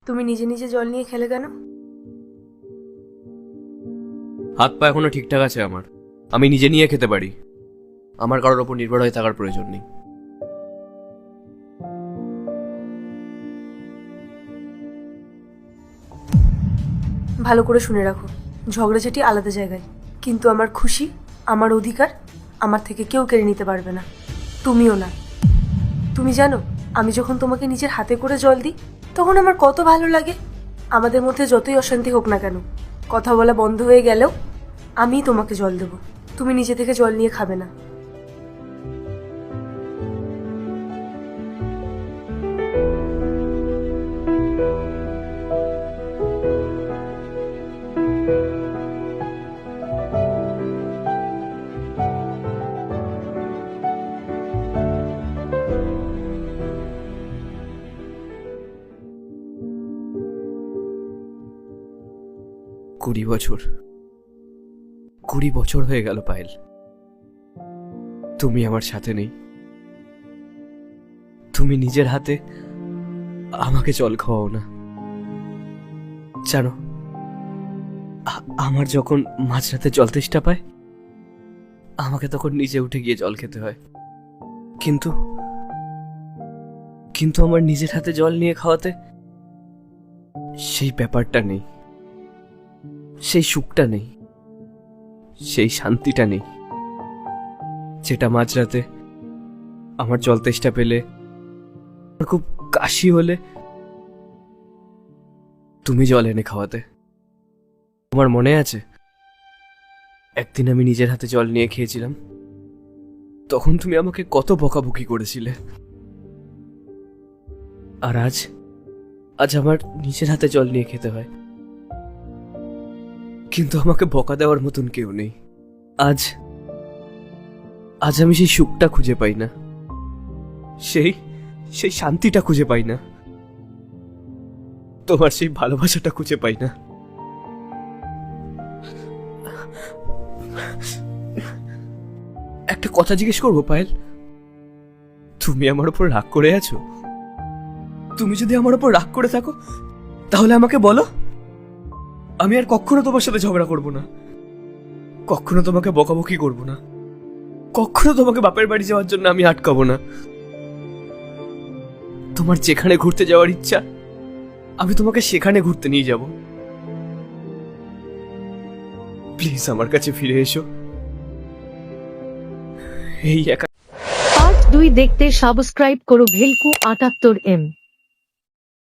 তুমি নিজে নিজে জল নিয়ে খেলে কেন? হাত পা এখনো ঠিকঠাক আছে আমার, আমি নিজে নিয়ে খেতে পারি। আমার কারোর ওপর নির্ভর হয়ে থাকার প্রয়োজন নেই। ভালো করে শুনে রাখো, ঝগড়াঝাটি আলাদা জায়গায়, কিন্তু আমার খুশি, আমার অধিকার আমার থেকে কেউ কেড়ে নিতে পারবে না, তুমিও না। তুমি জানো, আমি যখন তোমাকে নিজের হাতে করে জল দিই তখন আমার কত ভালো লাগে। আমাদের মধ্যে যতই অশান্তি হোক না কেন, কথা বলা বন্ধ হয়ে গেলেও আমিই তোমাকে জল দেবো, তুমি নিজে থেকে জল নিয়ে খাবে না। কুড়ি বছর হয়ে গেল পায়েল, তুমি আমার সাথে নেই। তুমি নিজের হাতে আমাকে জল খাওয়াও না। জানো, আমার যখন মাঝরাতে জল তেষ্টা পায় আমাকে তখন নিজে উঠে গিয়ে জল খেতে হয়, কিন্তু কিন্তু আমার নিজের হাতে জল নিয়ে খাওয়াতে সেই ব্যাপারটা নেই, সেই সুখটা নেই, সেই শান্তিটা নেই, যেটা মাঝরাতে আমার জল তেষ্টা পেলে, খুব কাশি হলে তুমি জল এনে খাওয়াতে। তোমার মনে আছে একদিন আমি নিজের হাতে জল নিয়ে খেয়েছিলাম, তখন তুমি আমাকে কত বকাবকি করেছিলে। আর আজ আমার নিজের হাতে জল নিয়ে খেতে হয়, কিন্তু আমাকে বকা দেওয়ার মতন কেউ নেই। আজ আমি সেই সুখটা খুঁজে পাই না, সেই শান্তিটা খুঁজে পাই না, তোমার সেই ভালোবাসাটা খুঁজে পাই না। একটা কথা জিজ্ঞেস করবো পায়েল, তুমি আমার উপর রাগ করে আছো? তুমি যদি আমার উপর রাগ করে থাকো তাহলে আমাকে বলো, আমি আর কখনো তোমার সাথে ঝগড়া করব না, কখনো তোমাকে বকাবকি করব না, কখনো তোমাকে বাপের বাড়ি যাওয়ার জন্য আমি আটকাবো না। তোমার যেখানে ঘুরতে যাওয়ার ইচ্ছা আমি তোমাকে সেখানে ঘুরতে নিয়ে যাব। প্লিজ আমার কাছে ফিরে এসো। এই একা পার্ট 2 দেখতে সাবস্ক্রাইব করো ভেলকু 78M।